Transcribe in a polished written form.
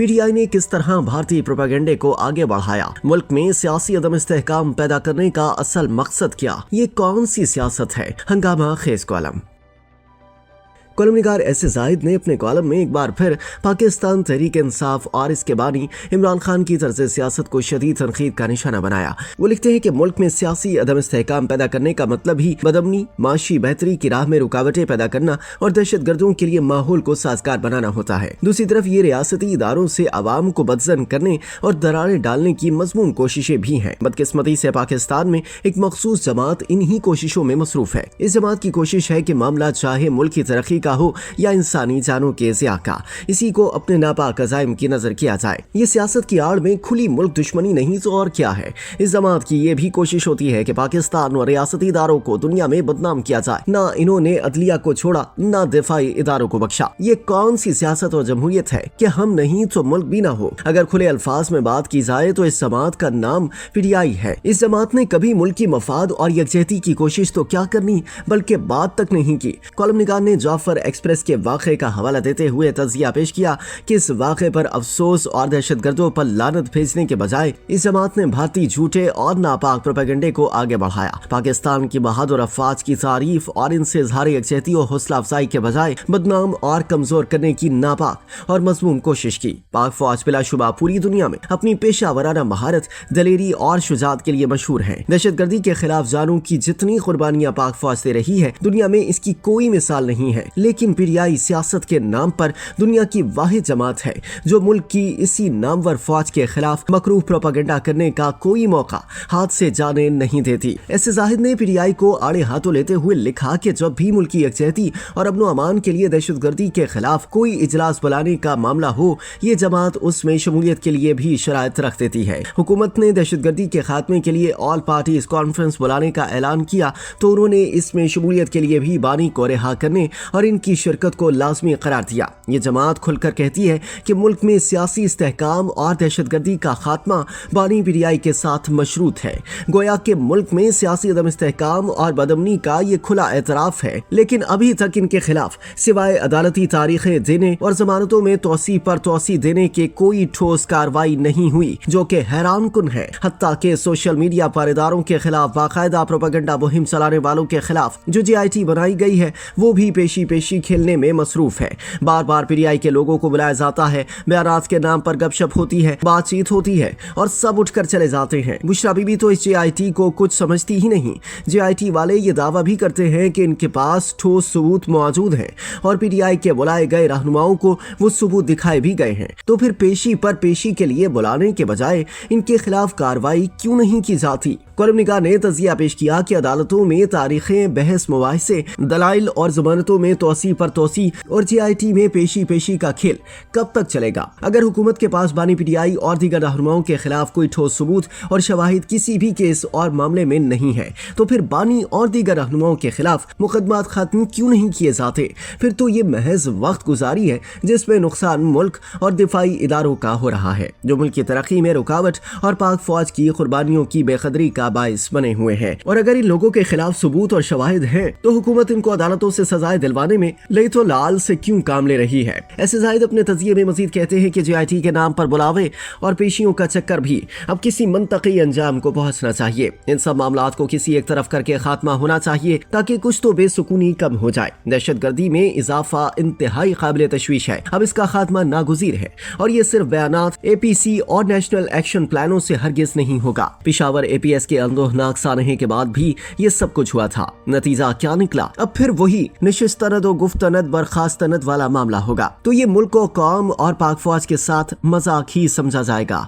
P T I ने किस तरह भारतीय प्रोपेगेंडे को आगे बढ़ाया, मुल्क में सियासी अदम इस्तेहकाम पैदा करने का असल मकसद क्या, ये कौन सी सियासत है। हंगामा खेज कॉलम। कॉलमनिगार एस ए जाहिद ने अपने कॉलम में एक बार फिर पाकिस्तान तहरीक इंसाफ और इसके बानी इमरान खान की तर्ज सियासत को शदीद तनकीद का निशाना बनाया। वो लिखते हैं कि मुल्क में सियासी अदम इस्तेहकाम पैदा करने का मतलब ही बदअमनी, माशी बेहतरी की राह में रुकावटें पैदा करना और दहशत गर्दों के लिए माहौल को साजगार बनाना होता है। दूसरी तरफ ये रियासती इदारों से आवाम को बदजन करने और दरारें डालने की मजमून कोशिशें भी हैं। बदकिस्मती से पाकिस्तान में एक मखसूस जमात इन्हीं कोशिशों में मसरूफ है। इस जमात की कोशिश है कि मामला चाहे मुल्क की तरक्की का हो या इंसानी जानों के ज़िया का, इसी को अपने नापाक अज़ाइम की नजर किया जाए। ये सियासत की आड़ में खुली मुल्क दुश्मनी नहीं तो और क्या है। इस जमात की ये भी कोशिश होती है कि पाकिस्तान और रियासती इदारों को दुनिया में बदनाम किया जाए। ना इन्होंने अदलिया को छोड़ा, ना दिफाई इदारों को बख्शा। ये कौन सी सियासत और जमहूरियत है कि हम नहीं तो मुल्क भी ना हो। अगर खुले अल्फाज में बात की जाए तो इस जमात का नाम PTI है। इस जमात ने कभी मुल्क की मफाद और यकजहती की कोशिश तो क्या करनी, बल्कि बात तक नहीं की। कॉलमनिगार ने जाफर एक्सप्रेस के वाक़े का हवाला देते हुए तज़किया पेश किया कि इस वाक़े पर अफसोस और दहशतगर्दों पर लानत भेजने के बजाय इस जमात ने भारतीय झूठे और नापाक प्रोपेगेंडे को आगे बढ़ाया। पाकिस्तान की बहादुर अफवाज की तारीफ और इनसे इज़हार यकजहती और हौसला अफजाई के बजाय बदनाम और कमजोर करने की नापाक और मज़मूम कोशिश की। पाक फौज बिलाशुबा पूरी दुनिया में अपनी पेशा वराना महारत, दलेरी और शुजात के लिए मशहूर है। दहशतगर्दी के खिलाफ जानों की जितनी कुर्बानियां पाक फौज दे रही है, दुनिया में इसकी कोई मिसाल नहीं है। लेकिन PTI सियासत के नाम पर दुनिया की वाहिद जमात है जो मुल्क की इसी नामवर फौज के खिलाफ मकरूह प्रोपेगेंडा करने का कोई मौका हाथ से जाने नहीं देती। ऐसे जाहिद ने PTI को आड़े हाथों लेते हुए लिखा कि जब भी मुल्क की यकजहती और अमन अमान के लिए दहशतगर्दी के खिलाफ कोई इजलास बुलाने का मामला हो, ये जमात उसमें शमूलियत के लिए भी शराइत रख देती है। हुकूमत ने दहशतगर्दी के खात्मे के लिए ऑल पार्टीज कॉन्फ्रेंस बुलाने का ऐलान किया तो उन्होंने इसमें शमूलियत के लिए भी बानी को रिहा करने और इनकी शिरकत को लाजमी करार दिया। ये जमात खुलकर कहती है कि मुल्क में सियासी इस्तेहकाम और दहशतगर्दी का खात्मा बानी PTI के साथ मशरूत है। गोया के मुल्क में सियासी अदम इस्तेहकाम और बदअमनी का ये खुला एतराफ है, लेकिन अभी तक इनके खिलाफ सिवाय अदालती तारीखें देने और जमानतों में तोसी पर तोसी देने के कोई ठोस कार्रवाई नहीं हुई, जो कि हैरान कुन है। हत्ता के सोशल मीडिया पर इदारों के खिलाफ बाकायदा प्रोपेगेंडा मुहिम चलाने वालों के खिलाफ जो JIT बनाई गई है, वो भी पेशी खेलने में मसरूफ है। बार बार PTI के लोगों को बुलाया जाता है, बयानात के नाम पर गपशप होती है, बातचीत होती है और सब उठकर चले जाते हैं। बुशरा बीबी तो इस JIT को कुछ समझती ही नहीं। JIT वाले ये दावा भी करते हैं कि इनके पास ठोस सबूत मौजूद हैं और PTI के बुलाए गए रहनुमाओं को वो सबूत दिखाए भी गए हैं। तो फिर पेशी पर पेशी के लिए बुलाने के बजाय इनके खिलाफ कार्रवाई क्यों नहीं की जाती। कॉलमनिगार ने तज़किया पेश किया कि अदालतों में तारीखें, बहस, मुबाहिसे, दलाइल और जमानतों में तोसी पर तोसी और JIT में पेशी का खेल कब तक चलेगा। अगर हुकूमत के पास बानी PTI और दीगर रहनुमाओं के खिलाफ कोई ठोस सबूत और शवाहिद किसी भी केस और मामले में नहीं है, तो फिर बानी और दीगर रहनुमाओं के खिलाफ मुकदमात खत्म क्यों नहीं किए जाते। फिर तो ये महज वक्त गुजारी है जिसमें नुकसान मुल्क और दिफाई इदारों का हो रहा है, जो मुल्क की तरक्की में रुकावट और पाक फौज की कुर्बानियों की बेकदरी का बाइस बने हुए हैं। और अगर इन लोगों के खिलाफ सबूत और शवाहिद हैं, तो हुकूमत इनको अदालतों से सजाएं दिलवाने में ले तो लाल से क्यों काम ले रही है। ऐसे जाहिद अपने तज़किये में मजीद कहते हैं कि JIT के नाम पर बुलावे और पेशियों का चक्कर भी अब किसी मंतकी अंजाम को पहुंचना चाहिए। इन सब मामलात को किसी एक तरफ करके खात्मा होना चाहिए ताकि कुछ तो बेसुकूनी कम हो जाए। दहशतगर्दी में इजाफा इंतहाई काबिल तशवीश है। अब इसका खात्मा नागुज़ीर है और ये सिर्फ बयानात, APC और नेशनल एक्शन प्लानों से हरगिज नहीं होगा। पिशावर APS के अंदोहनाक सानहे के बाद भी ये सब कुछ हुआ था। नतीजा क्या निकला? अब फिर वही निशिस्तनद और गुफ्तनद बर्खास्तनद वाला मामला होगा। तो ये मुल्क और कौम और पाक फौज के साथ मजाक ही समझा जाएगा।